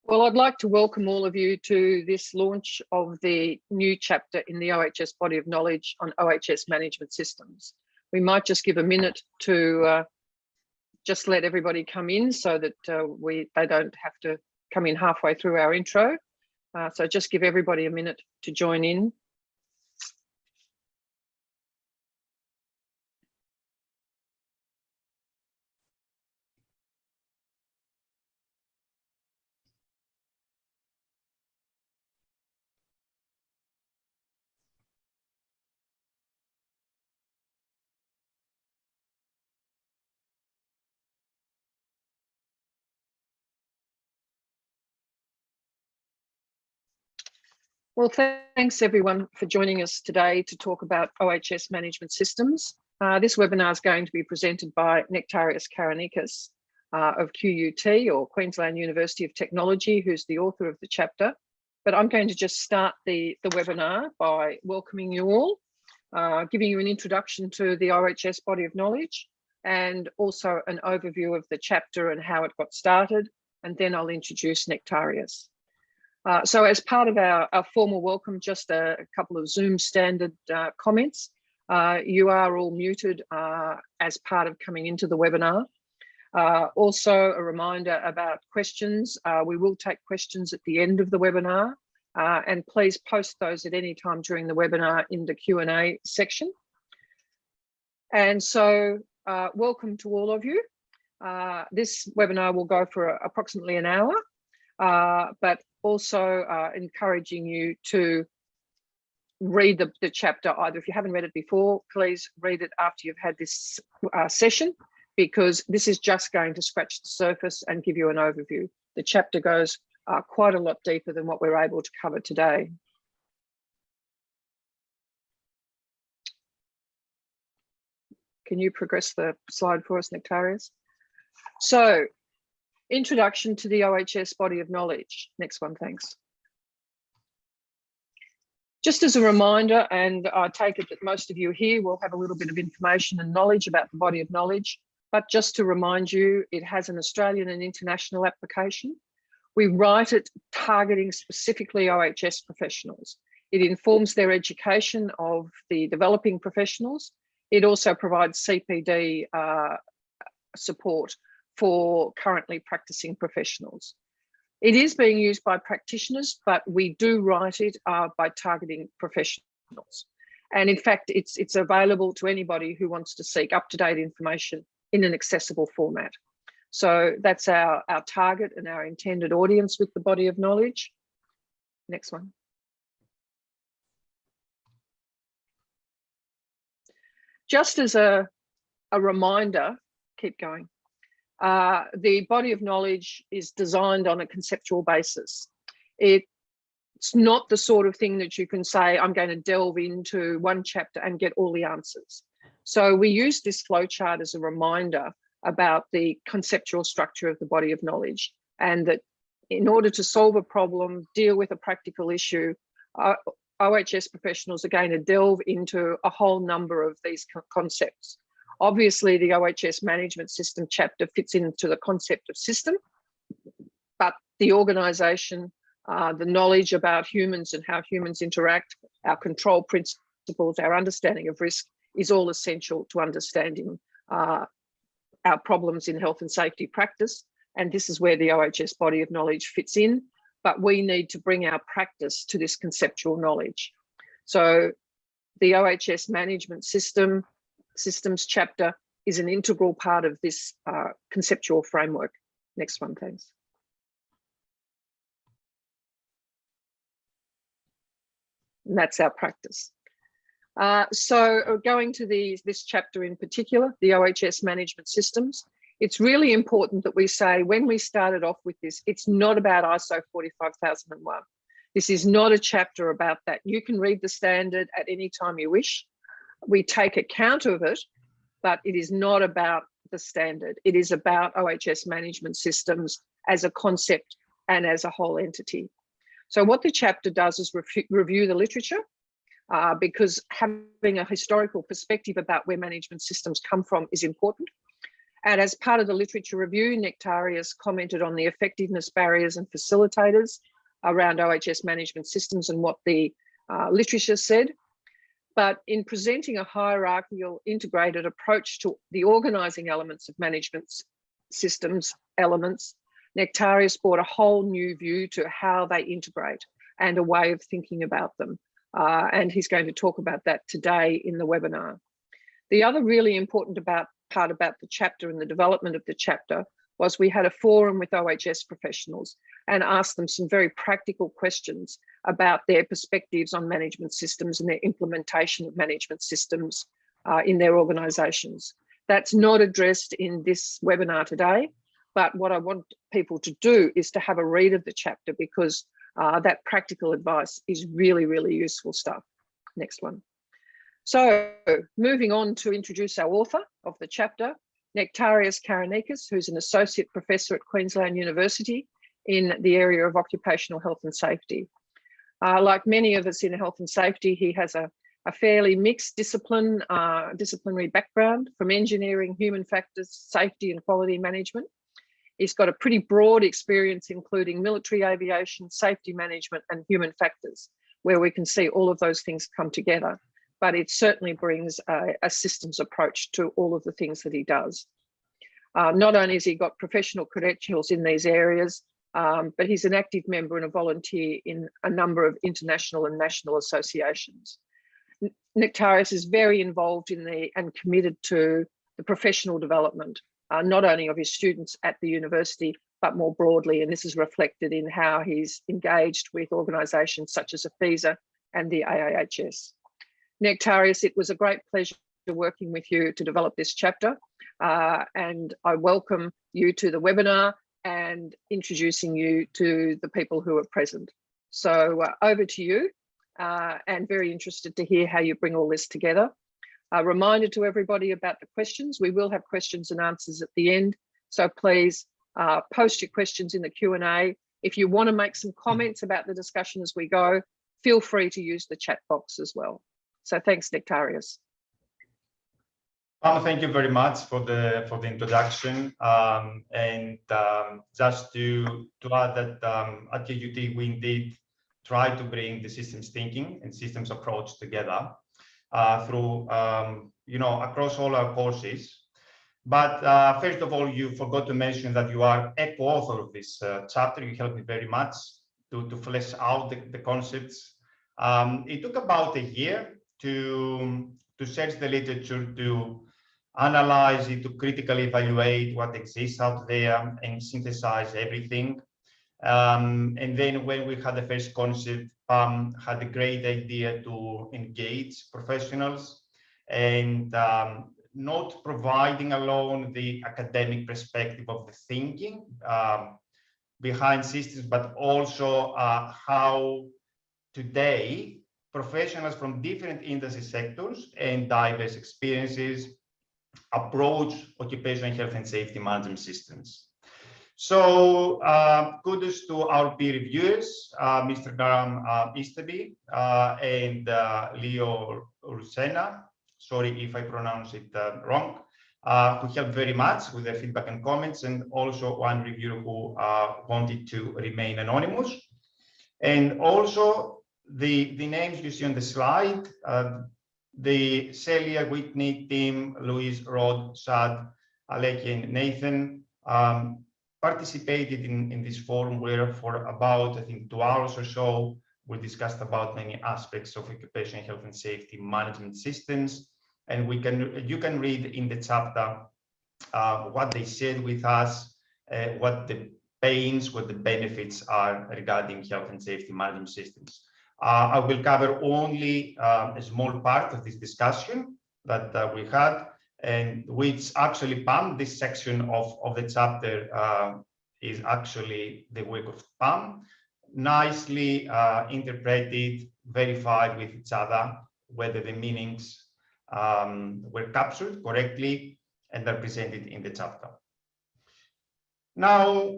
Well, I'd like to welcome all of you to this launch of the new chapter in the OHS body of knowledge on OHS management systems. We might just give a minute to just let everybody come in so that they don't have to come in halfway through our intro. So just give everybody a minute to join in. Well, thanks everyone for joining us today to talk about OHS management systems. This webinar is going to be presented by Nectarius Karanicas of QUT, or Queensland University of Technology, who's the author of the chapter. But I'm going to just start the webinar by welcoming you all, giving you an introduction to the OHS body of knowledge, and also an overview of the chapter and how it got started. And then I'll introduce Nectarius. So as part of our formal welcome, just a couple of Zoom standard comments. You are all muted as part of coming into the webinar. Also a reminder about questions. We will take questions at the end of the webinar, and please post those at any time during the webinar in the Q&A section. And so welcome to all of you. This webinar will go for approximately an hour, but also encouraging you to read the chapter. Either if you haven't read it before, please read it after you've had this session, because this is just going to scratch the surface and give you an overview. The chapter goes quite a lot deeper than what we're able to cover today. Can you progress the slide for us, Nectarius? So, introduction to the OHS body of knowledge. Next one, thanks. Just as a reminder, and I take it that most of you here will have a little bit of information and knowledge about the body of knowledge, but just to remind you, it has an Australian and international application. We write it targeting specifically OHS professionals. It informs their education of the developing professionals. It also provides CPD support for currently practicing professionals. It is being used by practitioners, but we do write it by targeting professionals. And in fact, it's available to anybody who wants to seek up-to-date information in an accessible format. So that's our target and our intended audience with the body of knowledge. Next one. Just as a reminder, keep going. The body of knowledge is designed on a conceptual basis. It's not the sort of thing that you can say, I'm going to delve into one chapter and get all the answers. So we use this flowchart as a reminder about the conceptual structure of the body of knowledge, and that in order to solve a problem, deal with a practical issue, OHS professionals are going to delve into a whole number of these concepts. Obviously, the OHS management system chapter fits into the concept of system, but the organisation, the knowledge about humans and how humans interact, our control principles, our understanding of risk is all essential to understanding our problems in health and safety practice. And this is where the OHS body of knowledge fits in, but we need to bring our practice to this conceptual knowledge. So the OHS management systems chapter is an integral part of this conceptual framework. Next one, thanks. And that's our practice. So going to this chapter in particular, the OHS management systems, it's really important that we say when we started off with this, it's not about ISO 45001. This is not a chapter about that. You can read the standard at any time you wish. We take account of it, but it is not about the standard. It is about OHS management systems as a concept and as a whole entity. So what the chapter does is review the literature, because having a historical perspective about where management systems come from is important. And as part of the literature review, Nectarius commented on the effectiveness barriers and facilitators around OHS management systems and what the literature said. But in presenting a hierarchical integrated approach to the organising elements of management systems elements, Nectarius brought a whole new view to how they integrate and a way of thinking about them. And he's going to talk about that today in the webinar. The other really important part about the chapter and the development of the chapter was we had a forum with OHS professionals and asked them some very practical questions about their perspectives on management systems and their implementation of management systems in their organisations. That's not addressed in this webinar today, but what I want people to do is to have a read of the chapter, because that practical advice is really, really useful stuff. Next one. So moving on to introduce our author of the chapter, Nectarius Karanicas, who's an associate professor at Queensland University in the area of occupational health and safety. Like many of us in health and safety, he has a fairly mixed disciplinary background, from engineering, human factors, safety and quality management. He's got a pretty broad experience, including military aviation, safety management and human factors, where we can see all of those things come together. But it certainly brings a systems approach to all of the things that he does. Not only has he got professional credentials in these areas, but he's an active member and a volunteer in a number of international and national associations. Nectarius is very involved in and committed to the professional development, not only of his students at the university, but more broadly. And this is reflected in how he's engaged with organisations such as AFISA and the AAHS. Nectarius, it was a great pleasure working with you to develop this chapter, and I welcome you to the webinar and introducing you to the people who are present. So over to you, and very interested to hear how you bring all this together. A reminder to everybody about the questions. We will have questions and answers at the end, so please post your questions in the Q&A. If you want to make some comments about the discussion as we go, feel free to use the chat box as well. So thanks, Nectarius. Thank you very much for the introduction. Just to add that at QUT we indeed try to bring the systems thinking and systems approach together through across all our courses. But first of all, you forgot to mention that you are a co-author of this chapter. You helped me very much to flesh out the concepts. It took about a year to search the literature, to analyze it, to critically evaluate what exists out there and synthesize everything. And then when we had the first concept, Pam had a great idea to engage professionals and not providing alone the academic perspective of the thinking behind systems, but also how today professionals from different industry sectors and diverse experiences approach occupational health and safety management systems. So kudos to our peer reviewers, Mr. Graham Easterby and Leo Rusena. Sorry if I pronounce it wrong, who helped very much with their feedback and comments, and also one reviewer who wanted to remain anonymous. And also the names you see on the slide, the Celia, Whitney, Tim, Louise, Rod, Sad, Aleki, and Nathan participated in this forum where for about, I think, 2 hours or so, we discussed about many aspects of occupational health and safety management systems. And you can read in the chapter what they shared with us, what the pains, what the benefits are regarding health and safety management systems. I will cover only a small part of this discussion that we had, and which actually, Pam, this section of the chapter is actually the work of Pam, nicely interpreted, verified with each other, whether the meanings were captured correctly and are presented in the chapter. Now,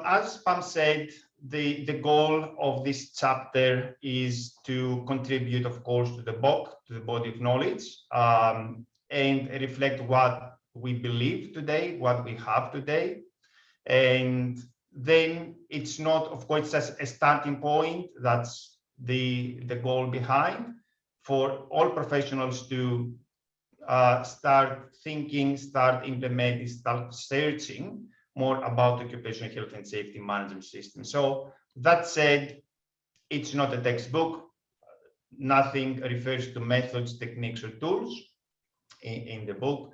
as Pam said, the goal of this chapter is to contribute, of course, to the BoK, to the body of knowledge, and reflect what we believe today, what we have today. And then it's not, of course, just a starting point. That's the goal behind, for all professionals to start thinking, start implementing, start searching more about occupational health and safety management system. So that said, it's not a textbook. Nothing refers to methods, techniques, or tools in the book.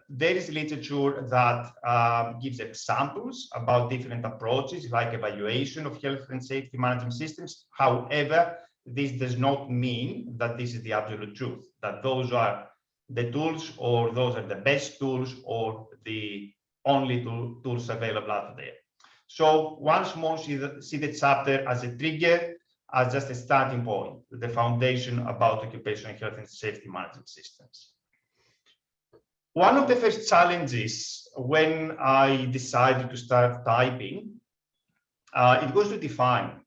There is literature that gives examples about different approaches, like evaluation of health and safety management systems. However, this does not mean that this is the absolute truth, that those are the tools, or those are the best tools, or the only tools available out there. So once more, see the chapter as a trigger, as just a starting point, the foundation about occupational health and safety management systems. One of the first challenges when I decided to start typing, it was to define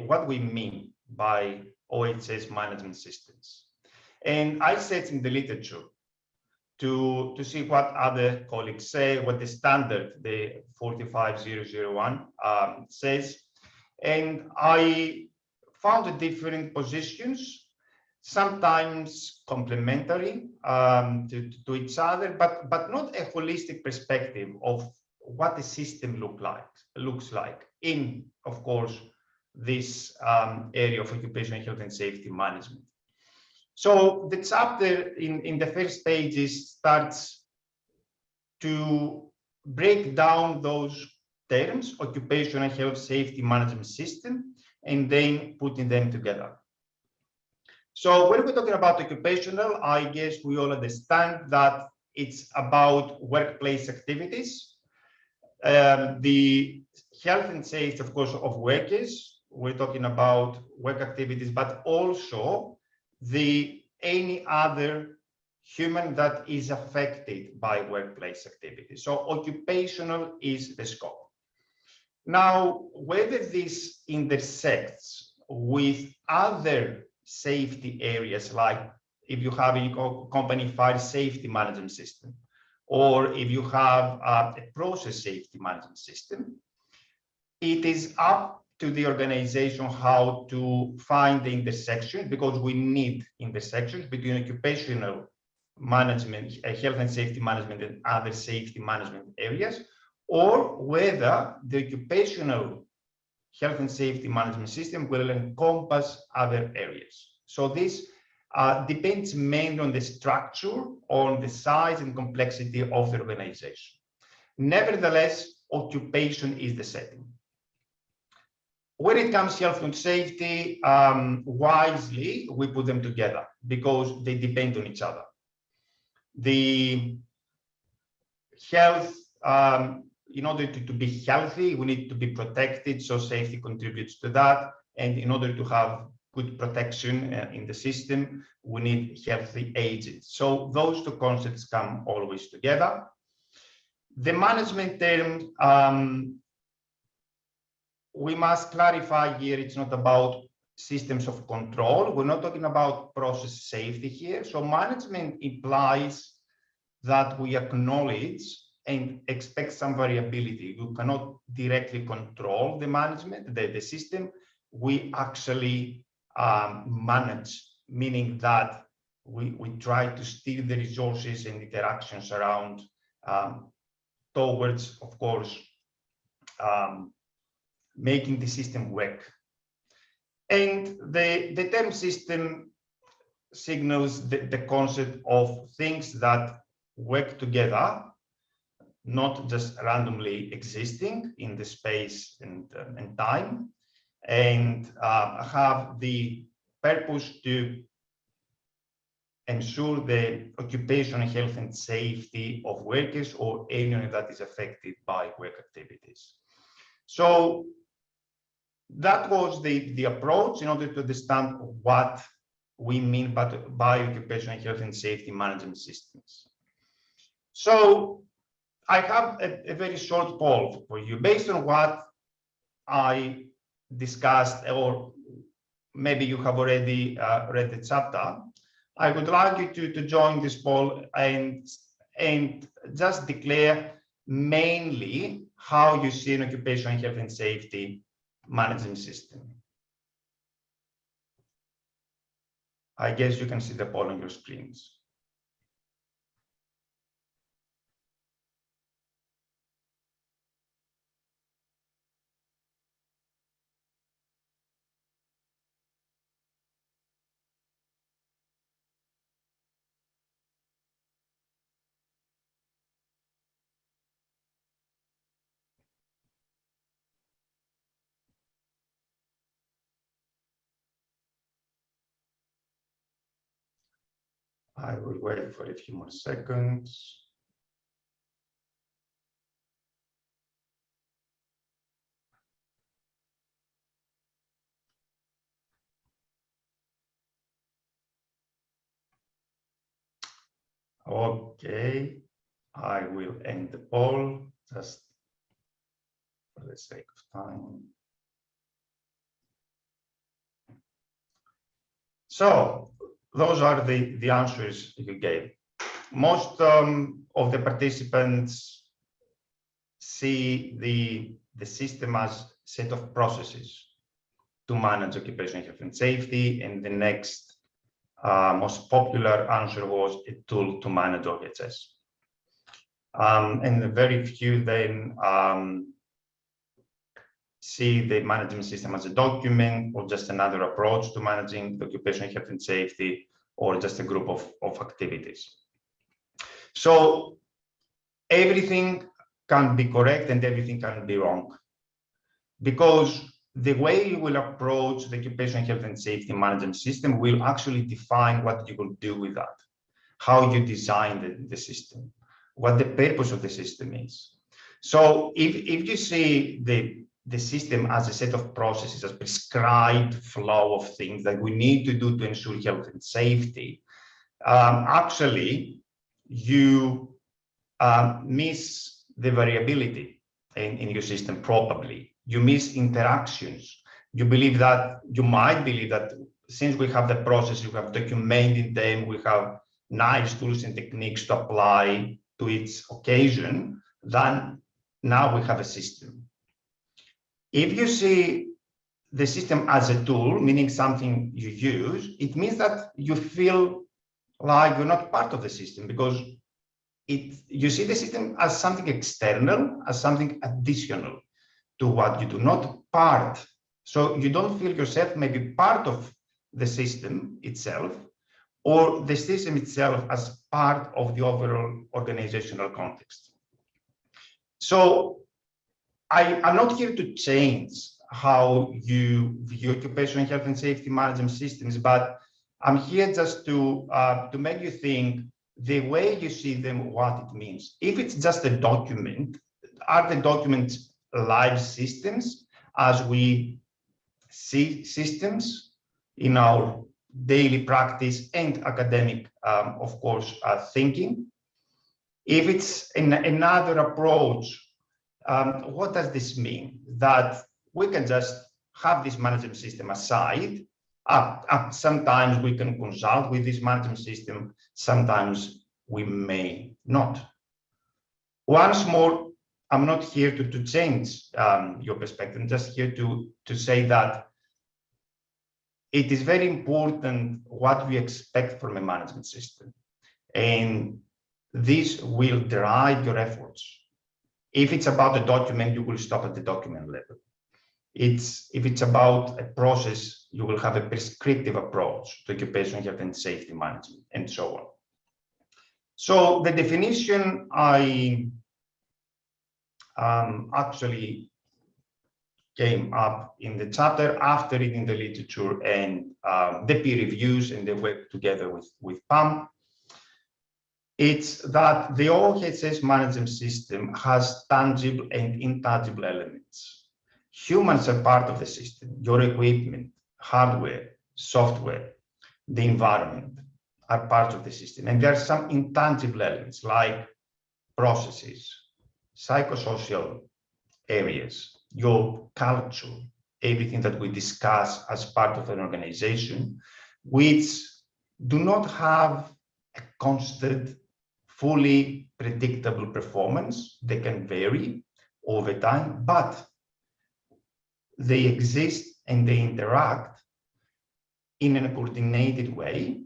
what we mean by OHS management systems. And I searched in the literature to see what other colleagues say, what the standard, the 45001 says. And I found different positions, sometimes complementary to each other, but not a holistic perspective of what the system looks like in, of course, this area of occupational health and safety management. So the chapter in the first pages starts to break down those terms, occupational health safety management system, and then putting them together. So when we're talking about occupational, I guess we all understand that it's about workplace activities. The health and safety, of course, of workers, we're talking about work activities, but also any other human that is affected by workplace activities. So occupational is the scope. Now, whether this intersects with other safety areas, like if you have a company fire safety management system, or if you have a process safety management system, it is up to the organization how to find the intersection, because we need intersections between occupational management, health and safety management, and other safety management areas, or whether the occupational health and safety management system will encompass other areas. So this depends mainly on the structure, on the size and complexity of the organization. Nevertheless, occupation is the setting. When it comes to health and safety, wisely, we put them together because they depend on each other. The health, in order to be healthy, we need to be protected, so safety contributes to that. And in order to have good protection in the system, we need healthy agents. So those two concepts come always together. The management term, we must clarify here, it's not about systems of control. We're not talking about process safety here. So management implies that we acknowledge and expect some variability. We cannot directly control the management, the system. We actually manage, meaning that we try to steer the resources and interactions around towards, of course, making the system work. And the term system signals the concept of things that work together, not just randomly existing in the space and time, and have the purpose to ensure the occupational health and safety of workers or anyone that is affected by work activities. So that was the approach in order to understand what we mean by occupational health and safety management systems. So I have a very short poll for you based on what I discussed, or maybe you have already read the chapter. I would like you to join this poll and and just declare mainly how you see an occupational health and safety management system. I guess you can see the poll on your screens. I will wait for a few more seconds. Okay, I will end the poll just for the sake of time. So those are the answers you gave. Most of the participants see the system as a set of processes to manage occupational health and safety, and the next most popular answer was a tool to manage OHS. And very few then see the management system as a document or just another approach to managing the occupational health and safety, or just a group of activities. So everything can be correct and everything can be wrong, because the way you will approach the occupational health and safety management system will actually define what you will do with that, how you design the system, what the purpose of the system is. So if you see the system as a set of processes, as prescribed flow of things that we need to do to ensure health and safety, actually you miss the variability in your system probably. You miss interactions. You might believe that since we have the process, we have documented them, we have nice tools and techniques to apply to its occasion, then now we have a system. If you see the system as a tool, meaning something you use, it means that you feel like you're not part of the system, because you see the system as something external, as something additional to what you do, not part. So you don't feel yourself maybe part of the system itself, or the system itself as part of the overall organizational context. So I'm not here to change how you view occupational health and safety management systems, but I'm here just to make you think the way you see them, what it means. If it's just a document, are the documents live systems as we see systems in our daily practice and academic, of course, thinking? If it's another approach, what does this mean? That we can just have this management system aside. Sometimes we can consult with this management system, sometimes we may not. Once more, I'm not here to change your perspective. I'm just here to say that it is very important what we expect from a management system. And this will drive your efforts. If it's about a document, you will stop at the document level. If it's about a process, you will have a prescriptive approach to occupational health and safety management, and so on. So the definition I actually came up in the chapter after reading the literature and the peer reviews and the work together with PAM. It's that the OHS management system has tangible and intangible elements. Humans are part of the system. Your equipment, hardware, software, the environment are part of the system. And there are some intangible elements like processes, psychosocial areas, your culture, everything that we discuss as part of an organization, which do not have a constant fully predictable performance. They can vary over time, but they exist and they interact in a coordinated way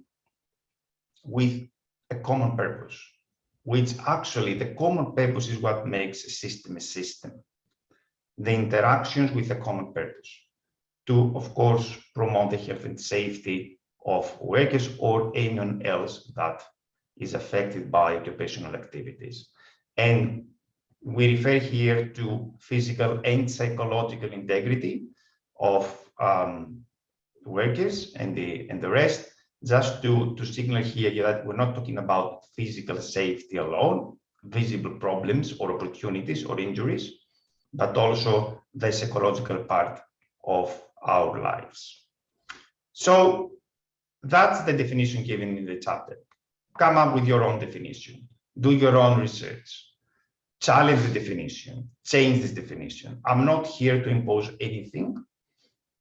with a common purpose, which actually the common purpose is what makes a system. The interactions with a common purpose to, of course, promote the health and safety of workers or anyone else that is affected by occupational activities. And we refer here to physical and psychological integrity of workers and the rest, just to signal here that we're not talking about physical safety alone, visible problems or opportunities or injuries, but also the psychological part of our lives. So that's the definition given in the chapter. Come up with your own definition, do your own research, challenge the definition, change this definition. I'm not here to impose anything,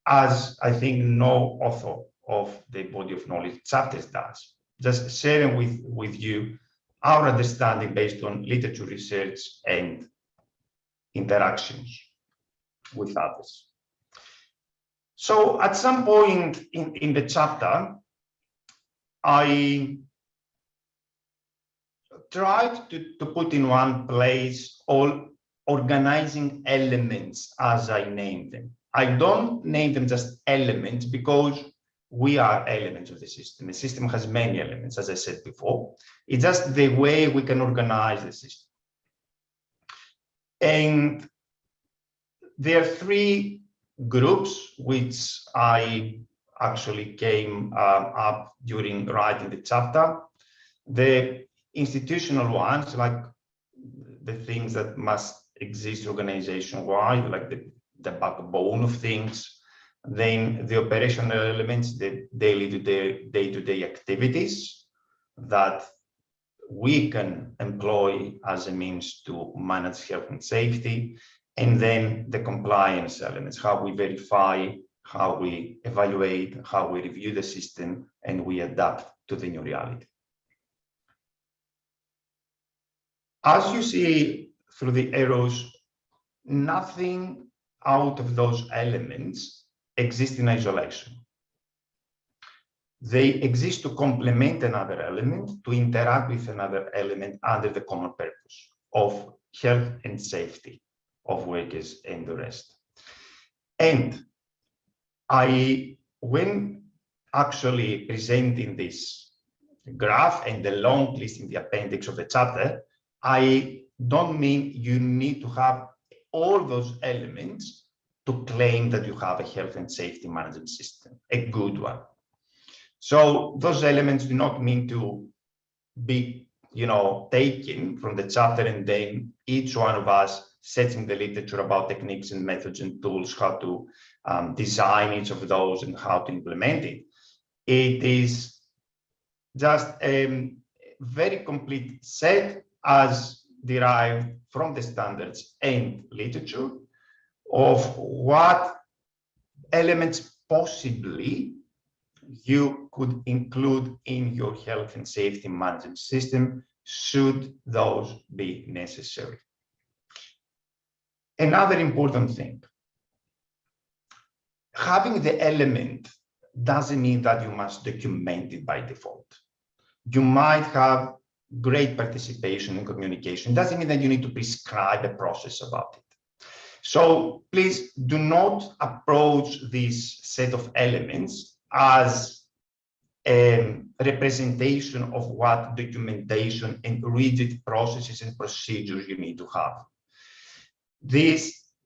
as I think no author of the body of knowledge chapters does. Just sharing with you our understanding based on literature research and interactions with others. So at some point in the chapter, I tried to put in one place all organizing elements as I named them. I don't name them just elements because we are elements of the system. The system has many elements, as I said before. It's just the way we can organize the system. And there are three groups which I actually came up during writing the chapter. The institutional ones, like the things that must exist organization-wide, like the backbone of things. Then the operational elements, the day-to-day activities that we can employ as a means to manage health and safety. And then the compliance elements, how we verify, how we evaluate, how we review the system, and we adapt to the new reality. As you see through the arrows, nothing out of those elements exists in isolation. They exist to complement another element, to interact with another element under the common purpose of health and safety of workers and the rest. And when actually presenting this graph and the long list in the appendix of the chapter, I don't mean you need to have all those elements to claim that you have a health and safety management system, a good one. So those elements do not mean to be, taken from the chapter and then each one of us searching the literature about techniques and methods and tools, how to design each of those and how to implement it. It is just a very complete set as derived from the standards and literature of what elements possibly you could include in your health and safety management system should those be necessary. Another important thing, having the element doesn't mean that you must document it by default. You might have great participation and communication. It doesn't mean that you need to prescribe a process about it. So please do not approach this set of elements as a representation of what documentation and rigid processes and procedures you need to have.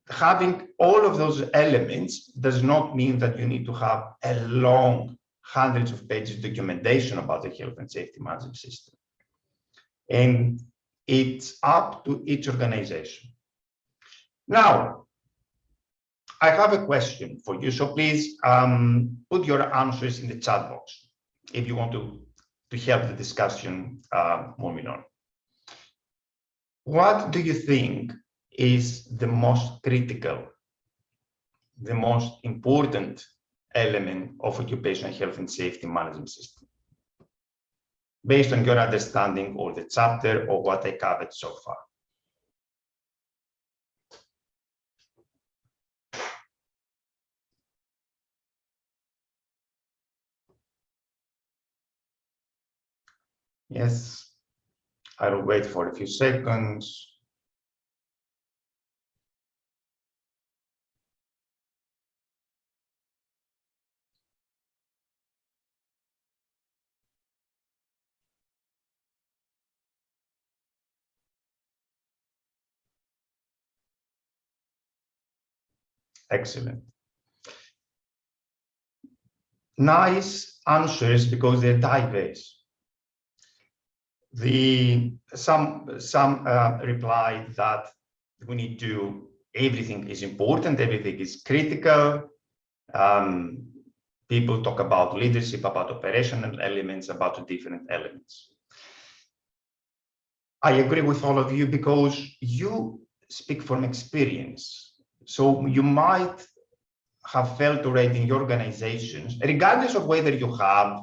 Having all of those elements does not mean that you need to have a long, hundreds of pages documentation about the health and safety management system. And it's up to each organization. Now, I have a question for you, so please put your answers in the chat box if you want to help the discussion moving on. What do you think is the most critical, the most important element of occupational health and safety management system? based on your understanding of the chapter or what I covered so far. Yes, I will wait for a few seconds. Excellent. Nice answers because they're diverse. Some replied that we need to, everything is important, everything is critical. People talk about leadership, about operational elements, about different elements. I agree with all of you because you speak from experience. So you might have felt already in your organizations, regardless of whether you have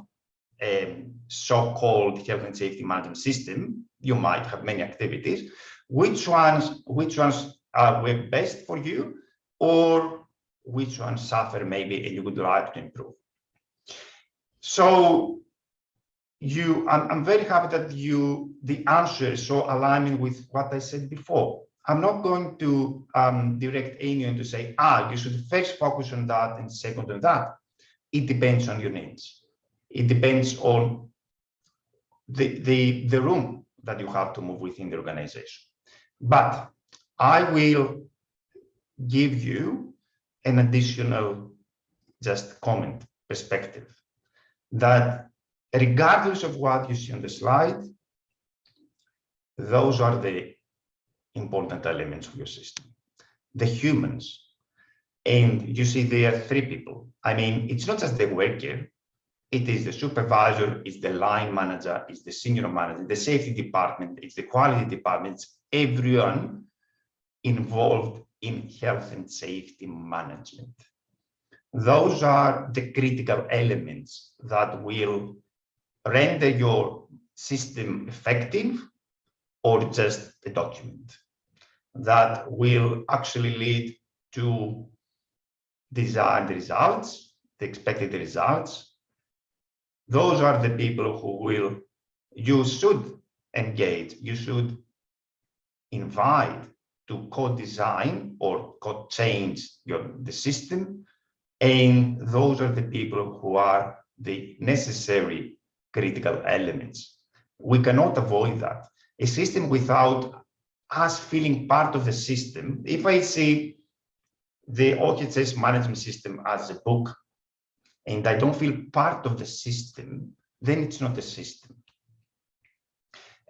a so-called health and safety management system, you might have many activities. Which ones were best for you, or which ones suffer maybe and you would like to improve? So I'm very happy that the answer is so aligning with what I said before. I'm not going to direct anyone to say, you should first focus on that and second on that. It depends on your needs. It depends on the room that you have to move within the organization. But I will give you an additional just comment perspective that regardless of what you see on the slide, those are the important elements of your system. The humans, and you see there are three people. I mean, it's not just the worker, it is the supervisor, it's the line manager, it's the senior manager, the safety department, it's the quality department, it's everyone involved in health and safety management. Those are the critical elements that will render your system effective or just a document that will actually lead to desired results, the expected results. Those are the people who you should engage, you should invite to co-design or co-change the system. And those are the people who are the necessary critical elements. We cannot avoid that. A system without us feeling part of the system, if I see the OHS management system as a book, and I don't feel part of the system, then it's not a system.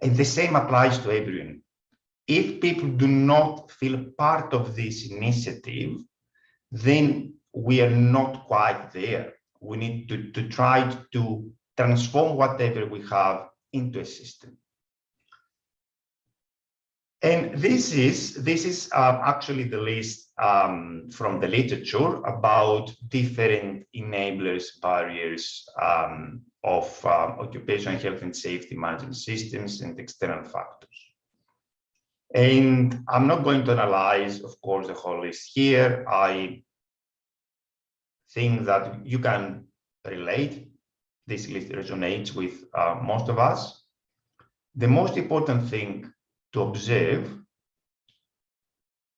And the same applies to everyone. If people do not feel part of this initiative, then we are not quite there. We need to try to transform whatever we have into a system. And this is actually the list from the literature about different enablers, barriers of occupational health and safety management systems and external factors. And I'm not going to analyze, of course, the whole list here. I think that you can relate. This list resonates with most of us. The most important thing to observe,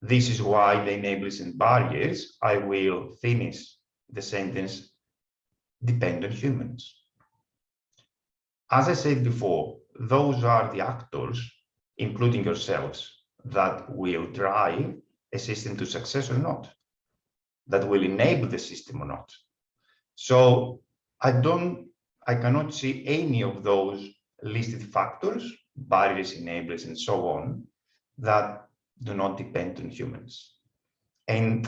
this is why the enablers and barriers, I will finish the sentence, depend on humans. As I said before, those are the actors, including yourselves, that will drive a system to success or not, that will enable the system or not. So I cannot see any of those listed factors, barriers, enablers, and so on, that do not depend on humans. And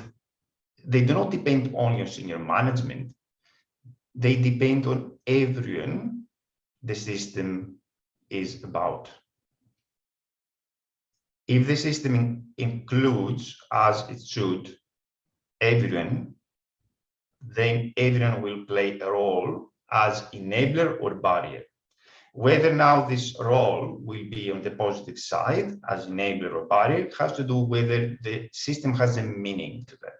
they do not depend only on senior management. They depend on everyone the system is about. If the system includes, as it should, everyone, then everyone will play a role as enabler or barrier. Whether now this role will be on the positive side as enabler or barrier has to do whether the system has a meaning to them,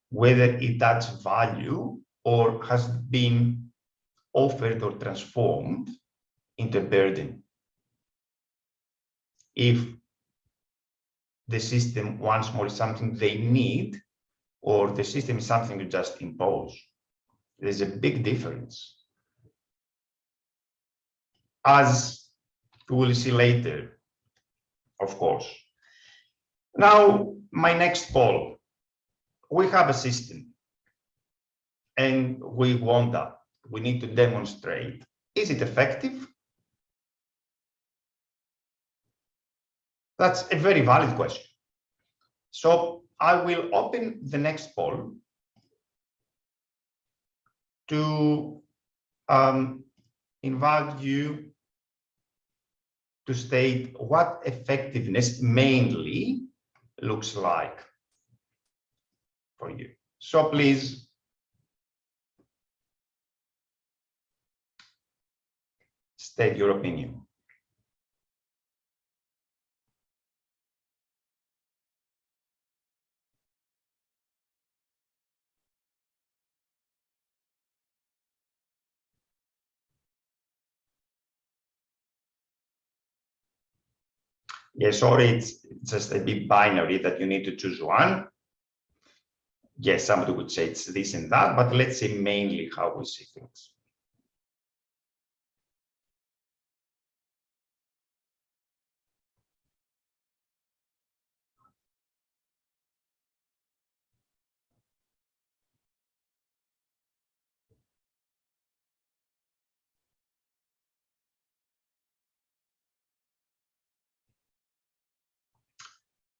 whether it adds value or has been offered or transformed into a burden. If the system once more is something they need, or the system is something you just impose. There's a big difference. As we will see later, of course. Now, my next poll. We have a system, and we want that. We need to demonstrate. Is it effective? That's a very valid question. So I will open the next poll to invite you to state what effectiveness mainly looks like for you. So please state your opinion. Yes, sorry, it's just a bit binary that you need to choose one. Yes, somebody would say it's this and that, but let's say mainly how we see things.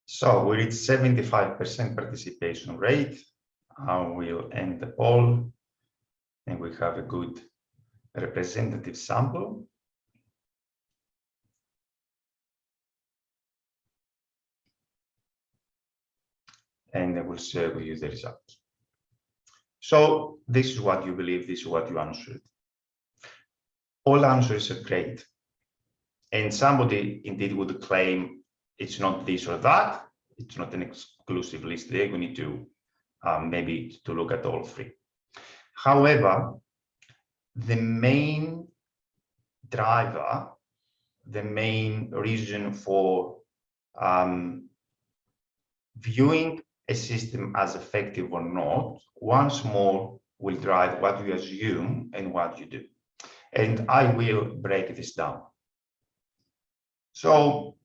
So we reached 75% participation rate. We'll end the poll, and we have a good representative sample. And I will share with you the results. So this is what you believe, this is what you answered. All answers are great. And somebody indeed would claim it's not this or that, it's not an exclusive list there. We need to maybe to look at all three. However, the main driver, the main reason for viewing a system as effective or not, once more will drive what you assume and what you do. And I will break this down. So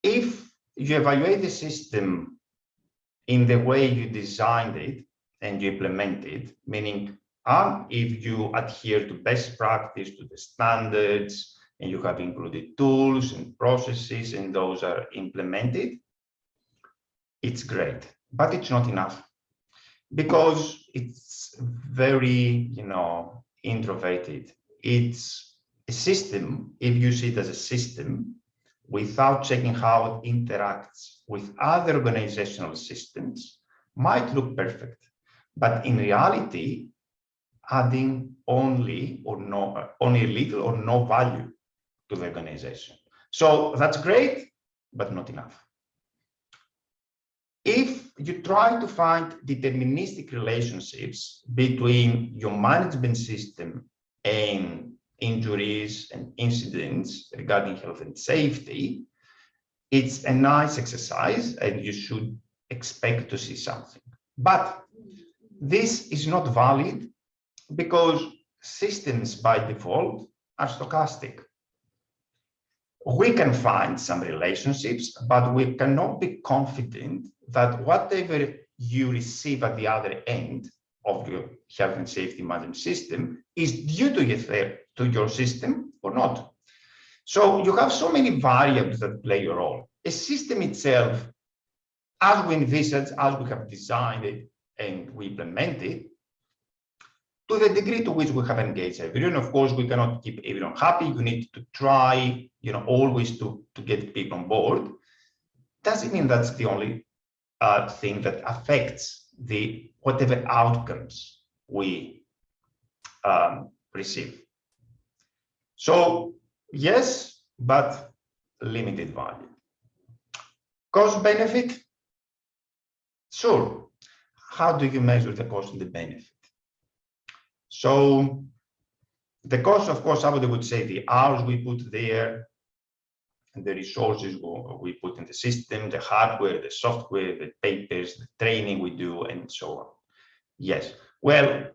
if you evaluate the system in the way you designed it and you implement it, meaning if you adhere to best practice, to the standards, and you have included tools and processes, and those are implemented, it's great, but it's not enough because it's very, introverted. It's a system, if you see it as a system, without checking how it interacts with other organizational systems, might look perfect, but in reality, adding only a little or no value to the organization. So that's great, but not enough. If you try to find deterministic relationships between your management system and injuries and incidents regarding health and safety, it's a nice exercise and you should expect to see something. But this is not valid because systems by default are stochastic. We can find some relationships, but we cannot be confident that whatever you receive at the other end of your health and safety management system is due to your system or not. So you have so many variables that play a role. A system itself, as we envisage, as we have designed it and we implement it, to the degree to which we have engaged everyone, of course, we cannot keep everyone happy. You need to try, always to get people on board. Doesn't mean that's the only thing that affects the whatever outcomes we receive. So yes, but limited value. Cost benefit? Sure. How do you measure the cost and the benefit? So the cost, of course, somebody would say the hours we put there, and the resources we put in the system, the hardware, the software, the papers, the training we do, and so on. Yes. Well,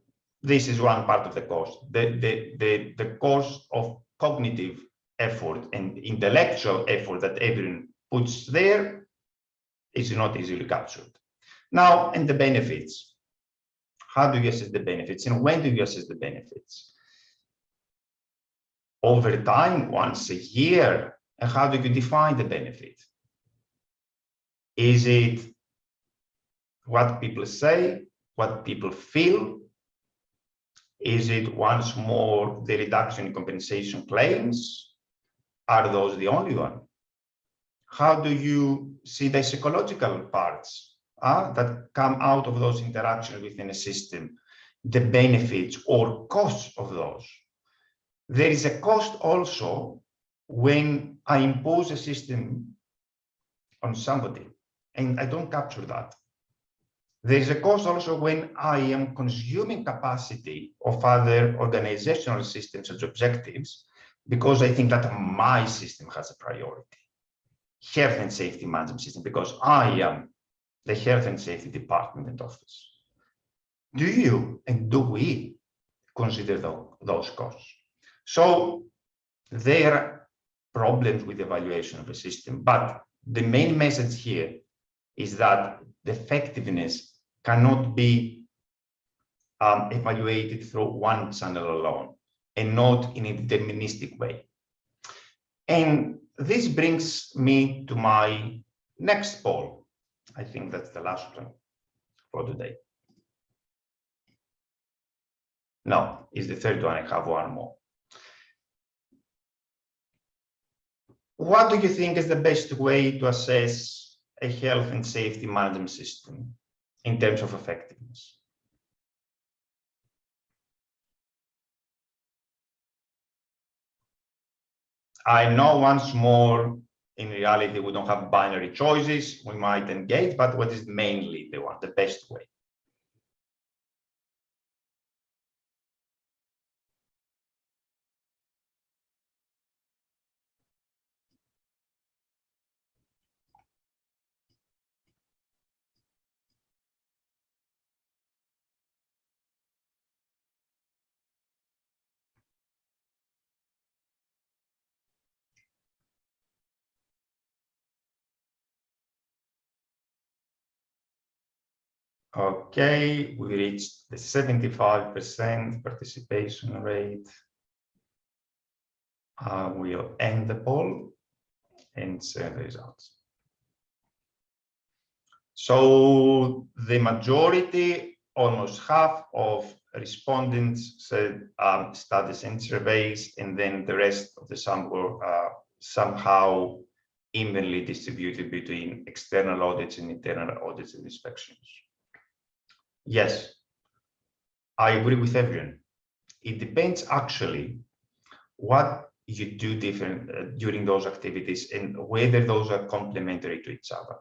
this is one part of the cost. The cost of cognitive effort and intellectual effort that everyone puts there is not easily captured. Now, and the benefits. How do you assess the benefits, and when do you assess the benefits? Over time, once a year, and how do you define the benefit? Is it what people say, what people feel? Is it once more the reduction in compensation claims? Are those the only one? How do you see the psychological parts that come out of those interactions within a system, the benefits or costs of those? There is a cost also when I impose a system on somebody, and I don't capture that. There is a cost also when I am consuming capacity of other organizational systems and objectives because I think that my system has a priority. Health and safety management system, because I am the health and safety department and office. Do you and do we consider those costs? So there are problems with evaluation of a system, but the main message here is that the effectiveness cannot be evaluated through one channel alone and not in a deterministic way. And this brings me to my next poll. I think that's the last one for today. No, it's the third one. I have one more. What do you think is the best way to assess a health and safety management system in terms of effectiveness? I know once more, in reality, we don't have binary choices. We might engage, but what is mainly the one, the best way? Okay, we reached the 75% participation rate. We'll end the poll and share the results. So the majority, almost half of respondents said studies and surveys, and then the rest of the sample somehow evenly distributed between external audits and internal audits and inspections. Yes, I agree with everyone. It depends actually what you do different during those activities and whether those are complementary to each other.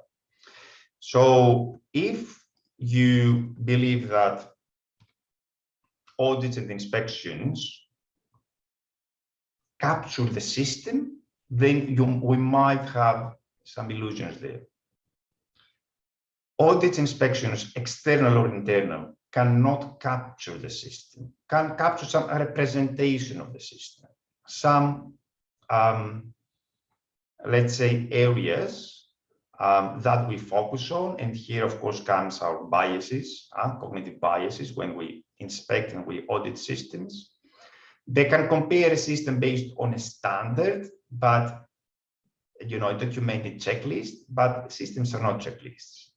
So if you believe that audits and inspections capture the system, then we might have some illusions there. Audits, inspections, external or internal, cannot capture the system, can capture some representation of the system, some, let's say, areas that we focus on. And here, of course, comes our biases, cognitive biases, when we inspect and we audit systems. They can compare a system based on a standard, but, you know, a documented checklist, but systems are not checklists.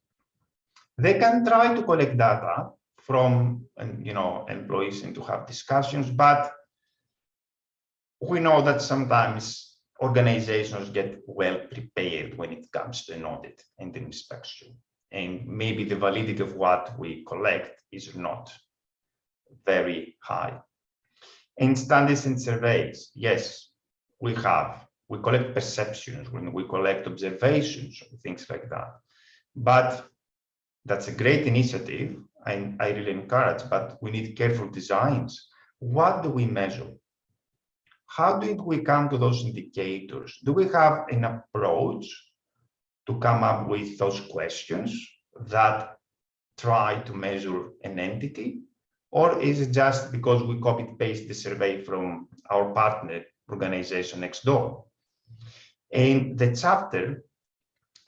They can try to collect data from, you know, employees and to have discussions, but we know that sometimes organizations get well prepared when it comes to an audit and an inspection. and maybe the validity of what we collect is not very high. In studies and surveys, yes, we collect perceptions, when we collect observations, things like that. But that's a great initiative, and I really encourage, but we need careful designs. What do we measure? How did we come to those indicators? Do we have an approach to come up with those questions that try to measure an entity? Or is it just because we copy-paste the survey from our partner organization next door? In the chapter,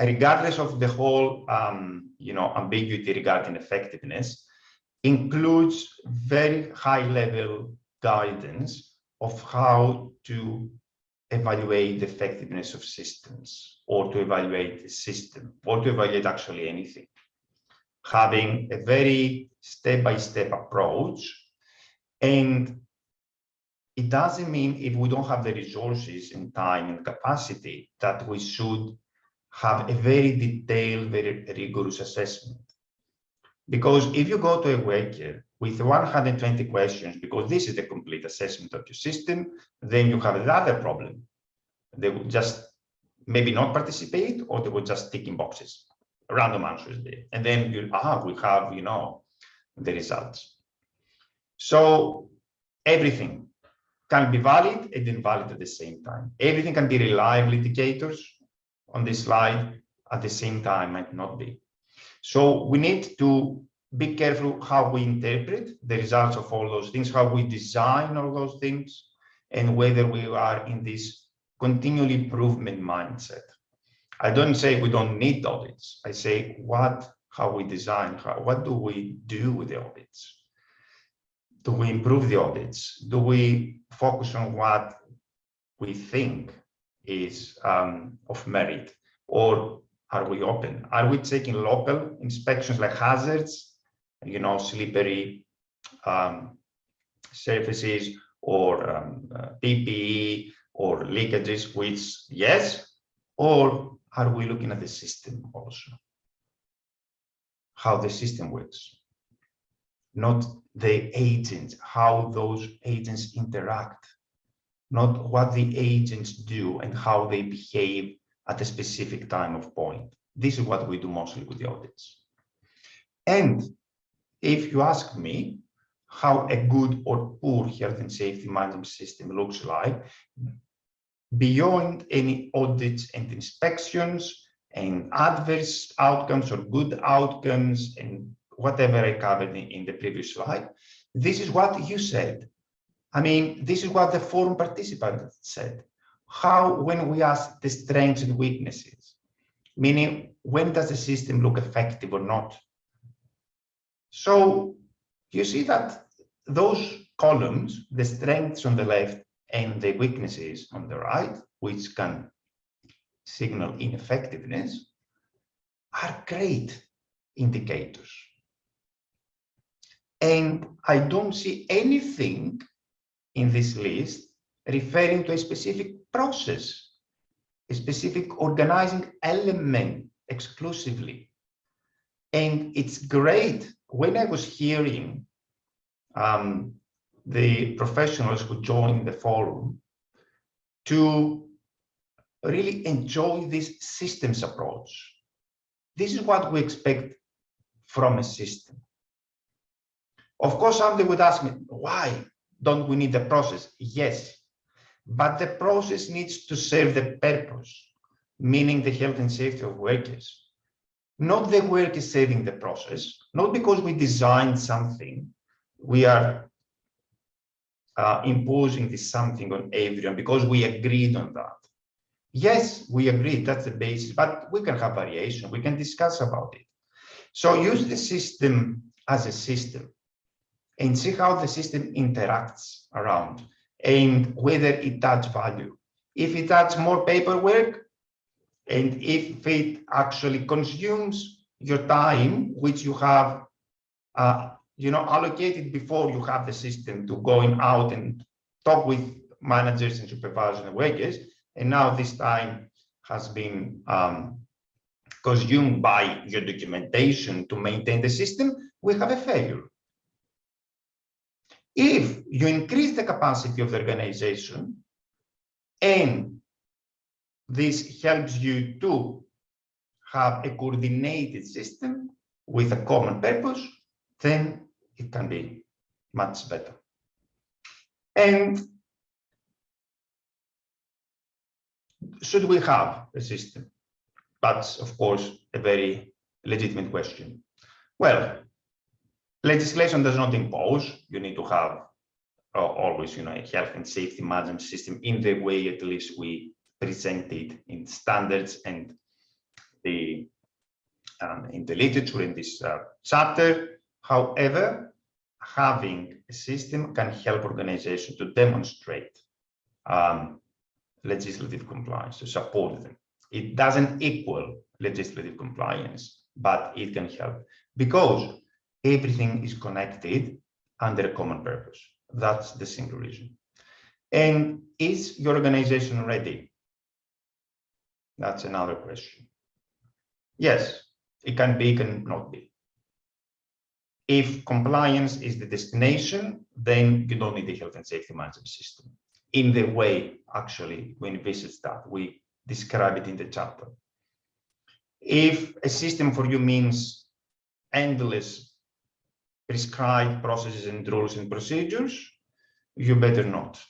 regardless of the whole ambiguity regarding effectiveness, includes very high-level guidance of how to evaluate the effectiveness of systems, or to evaluate the system, or to evaluate actually anything. Having a very step-by-step approach. And it doesn't mean, if we don't have the resources and time and capacity, that we should have a very detailed, very rigorous assessment. Because if you go to a worker with 120 questions, because this is the complete assessment of your system, then you have another problem. They will just maybe not participate, or they will just tick in boxes, random answers there. And then we have, the results. So everything can be valid and invalid at the same time. Everything can be reliable indicators on this slide, at the same time might not be. So we need to be careful how we interpret the results of all those things, how we design all those things, and whether we are in this continual improvement mindset. I don't say we don't need audits. I say how we design, what do we do with the audits? Do we improve the audits? Do we focus on what we think is of merit? Or are we open? Are we taking local inspections like hazards, slippery surfaces, or PPE, or leakages, which yes? Or are we looking at the system also? How the system works, not the agents, how those agents interact, not what the agents do and how they behave at a specific time of point. This is what we do mostly with the audits. And if you ask me how a good or poor health and safety management system looks like, beyond any audits and inspections and adverse outcomes or good outcomes and whatever I covered in the previous slide, this is what you said. I mean, this is what the forum participants said. How, when we ask the strengths and weaknesses, meaning when does the system look effective or not? So you see that those columns, the strengths on the left and the weaknesses on the right, which can signal ineffectiveness, are great indicators. And I don't see anything in this list referring to a specific process, a specific organizing element exclusively. And it's great when I was hearing the professionals who joined the forum to really enjoy this systems approach. This is what we expect from a system. Of course, somebody would ask me, why don't we need a process? Yes, but the process needs to serve the purpose, meaning the health and safety of workers. Not the work is saving the process, not because we designed something, we are imposing this something on everyone because we agreed on that. Yes, we agreed, that's the basis, but we can have variation, we can discuss about it. So use the system as a system and see how the system interacts around and whether it adds value. If it adds more paperwork and if it actually consumes your time, which you have allocated before you have the system to going out and talk with managers and supervisors and workers, and now this time has been because you buy your documentation to maintain the system, we have a failure. If you increase the capacity of the organization and this helps you to have a coordinated system with a common purpose, then it can be much better. And should we have a system? That's, of course, a very legitimate question. Well, legislation does not impose. You need to have always, a health and safety management system in the way at least we present it in standards and in the literature in this chapter. However, having a system can help organizations to demonstrate legislative compliance, to support them. It doesn't equal legislative compliance, but it can help because everything is connected under a common purpose. That's the single reason. And is your organization ready? That's another question. Yes, it can be, can not be. If compliance is the destination, then you don't need a health and safety management system. In the way, actually, we envisage that, we describe it in the chapter. If a system for you means endless prescribed processes and rules and procedures, you better not.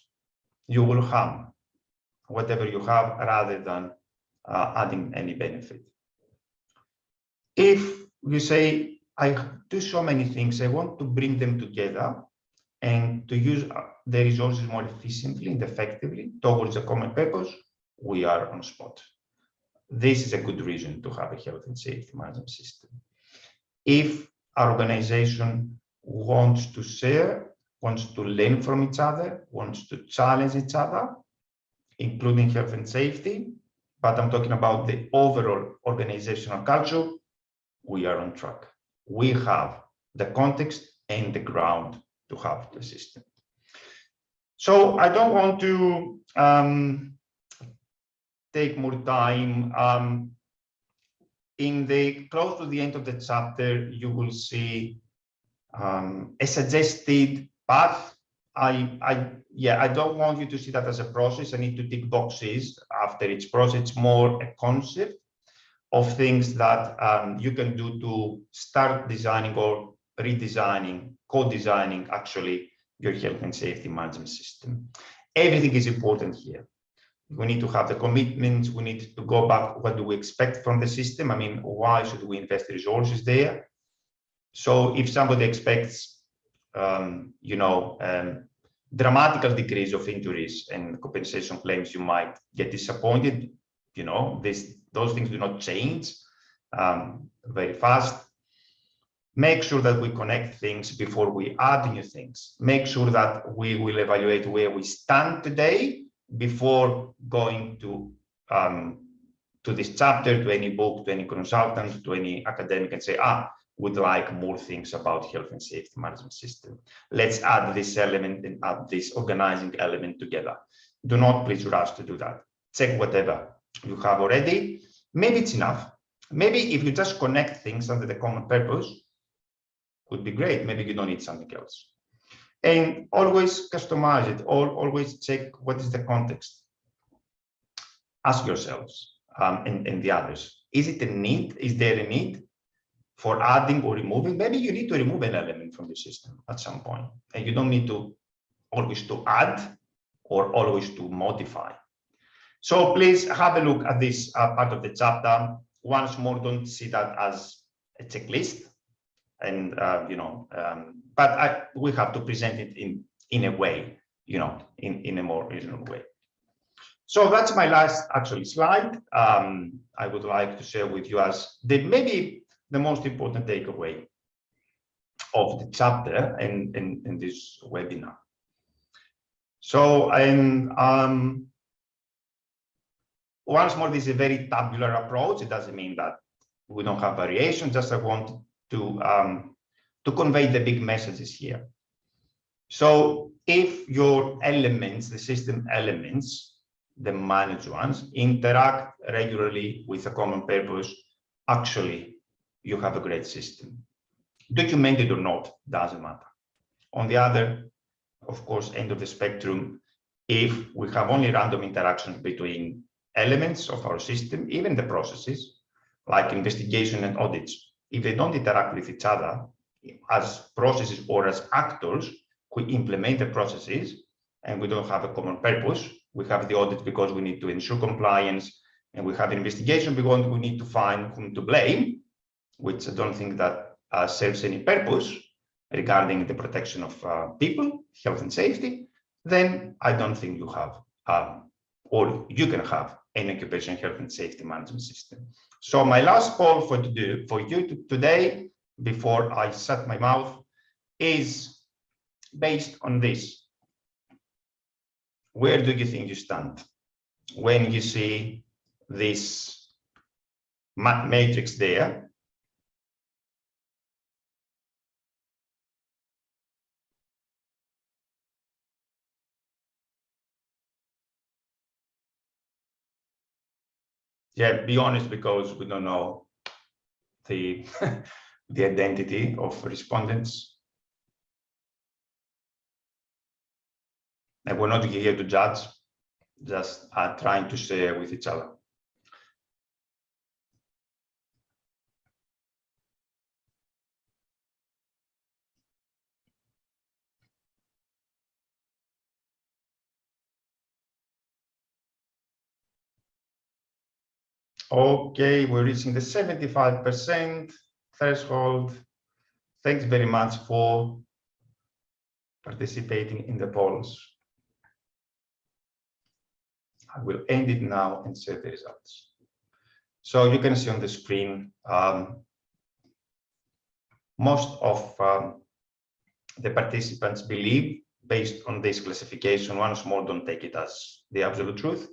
You will harm whatever you have rather than adding any benefit. If you say, I do so many things, I want to bring them together and to use the resources more efficiently and effectively towards a common purpose, we are on spot. This is a good reason to have a health and safety management system. If our organization wants to share, wants to learn from each other, wants to challenge each other, including health and safety, but I'm talking about the overall organizational culture, we are on track. We have the context and the ground to have the system. So I don't want to take more time. Close to the end of the chapter, you will see a suggested path. I don't want you to see that as a process. I need to tick boxes after each process. It's more a concept of things that you can do to start designing or redesigning, co-designing actually your health and safety management system. Everything is important here. We need to have the commitments. We need to go back. What do we expect from the system? I mean, why should we invest resources there? So if somebody expects, dramatical decrease of injuries and compensation claims, you might get disappointed. Those things do not change very fast. Make sure that we connect things before we add new things. Make sure that we will evaluate where we stand today before going to this chapter, to any book, to any consultant, to any academic and say, would like more things about health and safety management system. Let's add this element and add this organizing element together. Do not please rush to do that. Check whatever you have already. Maybe it's enough. Maybe if you just connect things under the common purpose, would be great. Maybe you don't need something else. And always customize it, or always check what is the context. Ask yourselves and the others, is it a need? Is there a need for adding or removing? Maybe you need to remove an element from the system at some point, and you don't need to always to add or always to modify. So please have a look at this part of the chapter. Once more, don't see that as a checklist, and but we have to present it in a way, in a more reasonable way. So that's my last actually slide. I would like to share with you as maybe the most important takeaway of the chapter in this webinar. So, once more, this is a very tabular approach. It doesn't mean that we don't have variation. Just I want to convey the big messages here. So if your elements, the system elements, the managed ones, interact regularly with a common purpose, actually you have a great system. Documented or not, doesn't matter. On the other, of course, end of the spectrum, if we have only random interactions between elements of our system, even the processes, like investigation and audits, if they don't interact with each other as processes or as actors, we implement the processes and we don't have a common purpose. We have the audit because we need to ensure compliance, and we have investigation because we need to find whom to blame, which I don't think that serves any purpose regarding the protection of people, health and safety. Then I don't think you have, or you can have, an occupational health and safety management system. So my last call for you today, before I shut my mouth, is based on this. Where do you think you stand when you see this matrix there? Yeah, be honest, because we don't know the the identity of respondents. And we're not here to judge, just trying to share with each other. Okay, we're reaching the 75% threshold. Thanks very much for participating in the polls. I will end it now and share the results. So you can see on the screen, most of the participants believe, based on this classification, once more, don't take it as the absolute truth,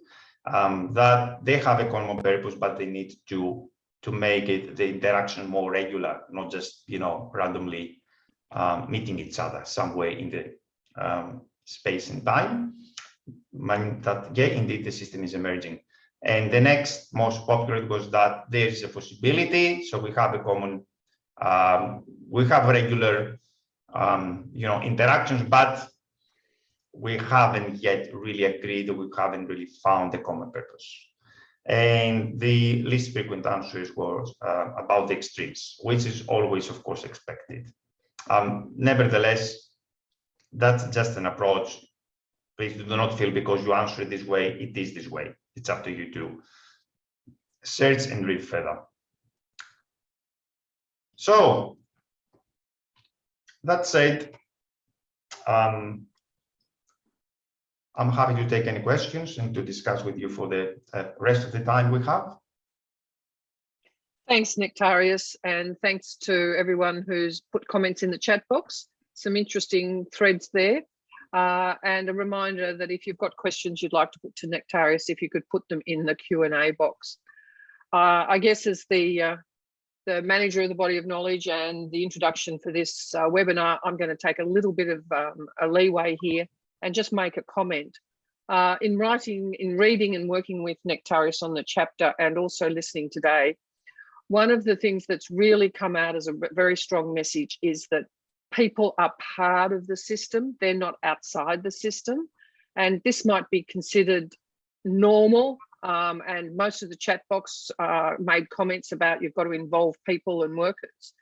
that they have a common purpose, but they need to make it the interaction more regular, not just, you know, randomly meeting each other somewhere in the space and time. That, yeah, indeed, the system is emerging. And the next most popular was that there is a possibility. So we have a common, we have regular, you know, interactions, but we haven't yet really agreed, we haven't really found a common purpose. And the least frequent answers was about the extremes, which is always, of course, expected. Nevertheless, that's just an approach. Please do not feel because you answer it this way, it is this way. It's up to you to search and read further. So that said, I'm happy to take any questions and to discuss with you for the rest of the time we have. Thanks, Nectarius, and thanks to everyone who's put comments in the chat box. Some interesting threads there. And a reminder that if you've got questions you'd like to put to Nectarius, if you could put them in the Q&A box. I guess as the manager of the body of knowledge and the introduction for this webinar, I'm going to take a little bit of a leeway here and just make a comment. In reading and working with Nectarius on the chapter and also listening today, one of the things that's really come out as a very strong message is that people are part of the system, they're not outside the system. And this might be considered normal. And most of the chat box made comments about you've got to involve people and workers.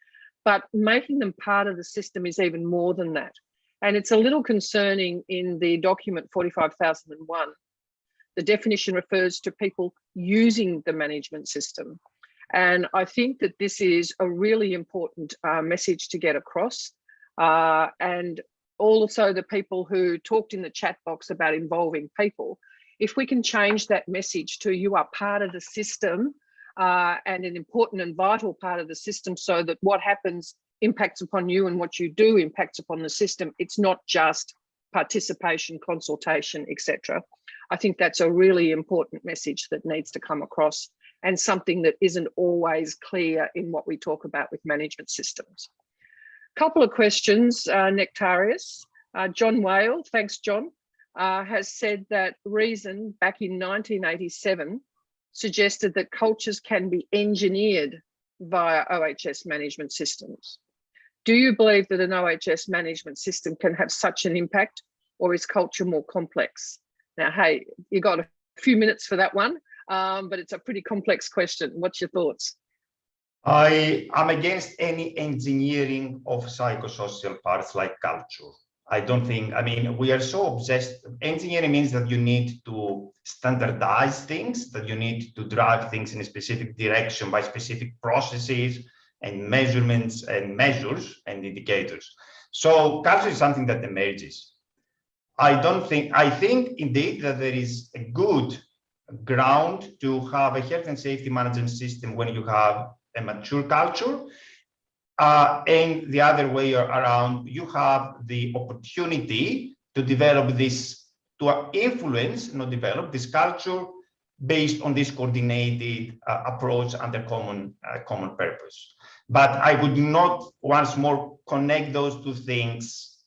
But making them part of the system is even more than that. And it's a little concerning in the document 45,001. The definition refers to people using the management system. And I think that this is a really important message to get across. And also the people who talked in the chat box about involving people, if we can change that message to you are part of the system and an important and vital part of the system, so that what happens impacts upon you and what you do impacts upon the system. It's not just participation, consultation, etc. I think that's a really important message that needs to come across, and something that isn't always clear in what we talk about with management systems. Couple of questions, Nectarius. John Whale, thanks John, has said that Reason back in 1987 suggested that cultures can be engineered via OHS management systems. Do you believe that an OHS management system can have such an impact, or is culture more complex? Now, hey, you got a few minutes for that one, but it's a pretty complex question. What's your thoughts? I am against any engineering of psychosocial parts like culture. I don't think, I mean, we are so obsessed. Engineering means that you need to standardize things, that you need to drive things in a specific direction by specific processes and measurements and measures and indicators. So culture is something that emerges. I think indeed that there is a good ground to have a health and safety management system when you have a mature culture. And the other way around, you have the opportunity to develop this, to influence, not develop this culture based on this coordinated approach under common purpose. But I would not once more connect those two things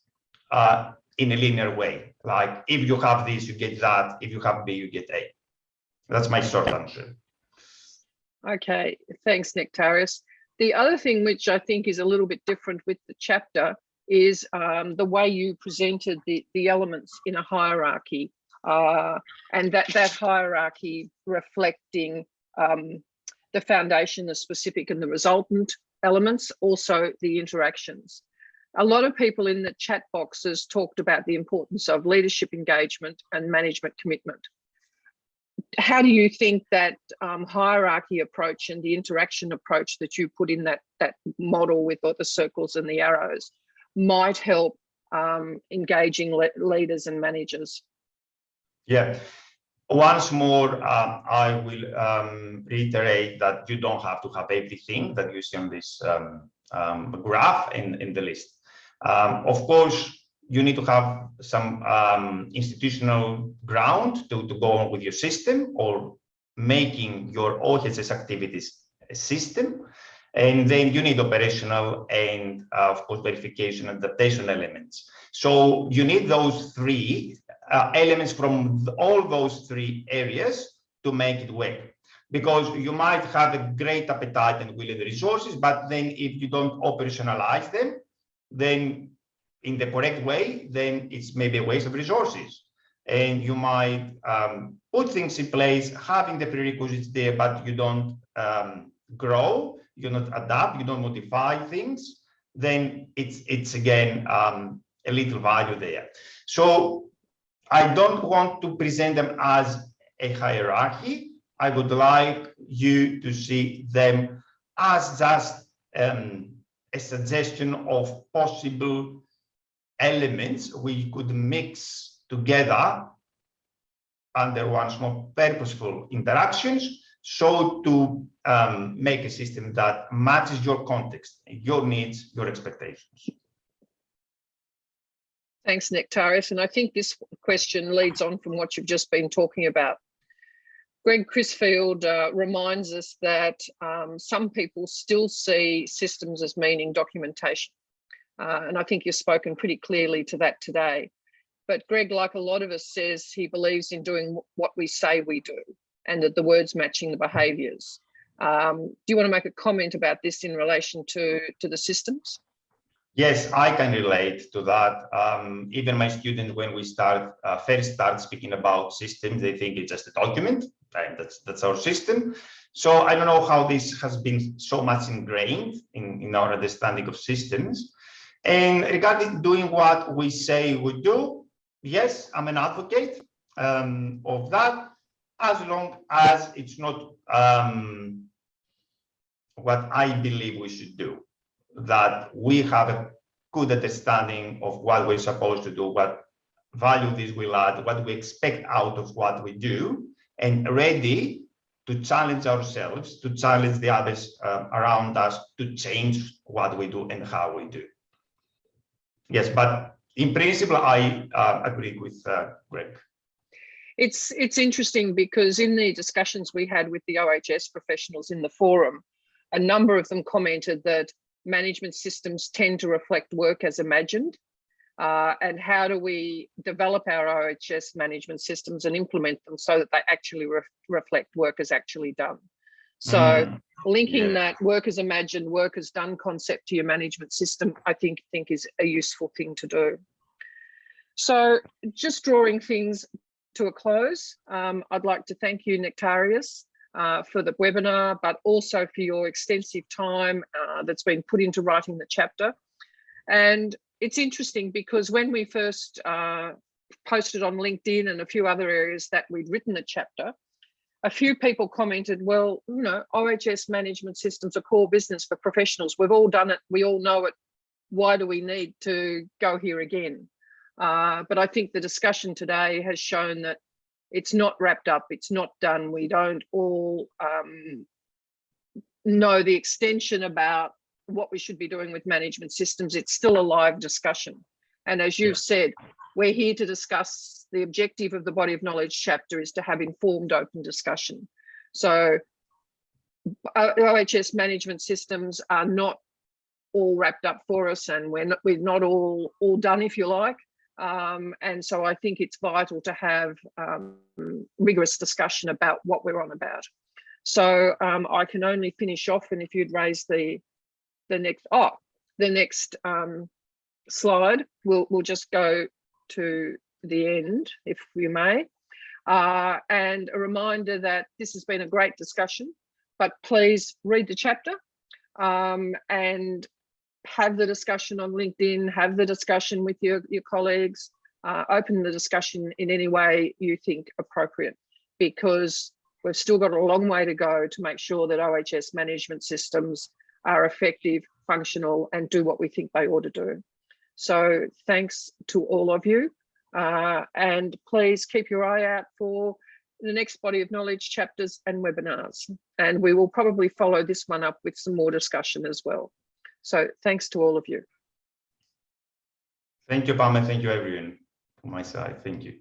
in a linear way. Like if you have this, you get that. If you have B, you get A. That's my short answer. Okay, thanks, Nectarius. The other thing which I think is a little bit different with the chapter is the way you presented the elements in a hierarchy, and that hierarchy reflecting the foundation, the specific and the resultant elements, also the interactions. A lot of people in the chat boxes talked about the importance of leadership engagement and management commitment. How do you think that hierarchy approach and the interaction approach that you put in that model with all the circles and the arrows might help engaging leaders and managers? Yeah. Once more, I will reiterate that you don't have to have everything that you see on this graph in the list. Of course, you need to have some institutional ground to go on with your system or making your OHS activities a system. And then you need operational and, of course, verification and adaptation elements. So you need those three elements from all those three areas to make it work. Because you might have a great appetite and will and resources, but then if you don't operationalize them, then in the correct way, then it's maybe a waste of resources. And you might put things in place, having the prerequisites there, but you don't grow, you don't adapt, you don't modify things, then it's again a little value there. So I don't want to present them as a hierarchy. I would like you to see them as just a suggestion of possible elements we could mix together under one's more purposeful interactions, so to make a system that matches your context, your needs, your expectations. Thanks, Nectarius. And I think this question leads on from what you've just been talking about. Greg Crisfield reminds us that some people still see systems as meaning documentation. And I think you've spoken pretty clearly to that today. But Greg, like a lot of us, says he believes in doing what we say we do and that the words matching the behaviours. Do you want to make a comment about this in relation to the systems? Yes, I can relate to that. Even my students, when we first start speaking about systems, they think it's just a document, right? That's our system. So I don't know how this has been so much ingrained in our understanding of systems. And regarding doing what we say we do, yes, I'm an advocate of that, as long as it's not what I believe we should do. That we have a good understanding of what we're supposed to do, what value this will add, what we expect out of what we do, and ready to challenge ourselves, to challenge the others around us, to change what we do and how we do. Yes, but in principle, I agree with Greg. It's interesting because in the discussions we had with the OHS professionals in the forum, a number of them commented that management systems tend to reflect work as imagined. And how do we develop our OHS management systems and implement them so that they actually reflect work as actually done? So linking that workers imagine, workers done concept to your management system, I think is a useful thing to do. So just drawing things to a close, I'd like to thank you, Nectarius, for the webinar, but also for your extensive time that's been put into writing the chapter. And it's interesting because when we first posted on LinkedIn and a few other areas that we'd written the chapter, a few people commented, well, you know, OHS management systems are core business for professionals. We've all done it. We all know it. Why do we need to go here again? But I think the discussion today has shown that it's not wrapped up. It's not done. We don't all know the extension about what we should be doing with management systems. It's still a live discussion. And as you've said, we're here to discuss. The objective of the Body of Knowledge chapter is to have informed, open discussion. So OHS management systems are not all wrapped up for us, and we're not all done, if you like. And so I think it's vital to have rigorous discussion about what we're on about. So I can only finish off, and if you'd raise the next slide, we'll just go to the end, if you may. And a reminder that this has been a great discussion, but please read the chapter and have the discussion on LinkedIn, have the discussion with your colleagues, open the discussion in any way you think appropriate, because we've still got a long way to go to make sure that OHS management systems are effective, functional, and do what we think they ought to do. So thanks to all of you. And please keep your eye out for the next Body of Knowledge chapters and webinars. And we will probably follow this one up with some more discussion as well. So thanks to all of you. Thank you, Pam, and thank you, everyone, from my side. Thank you.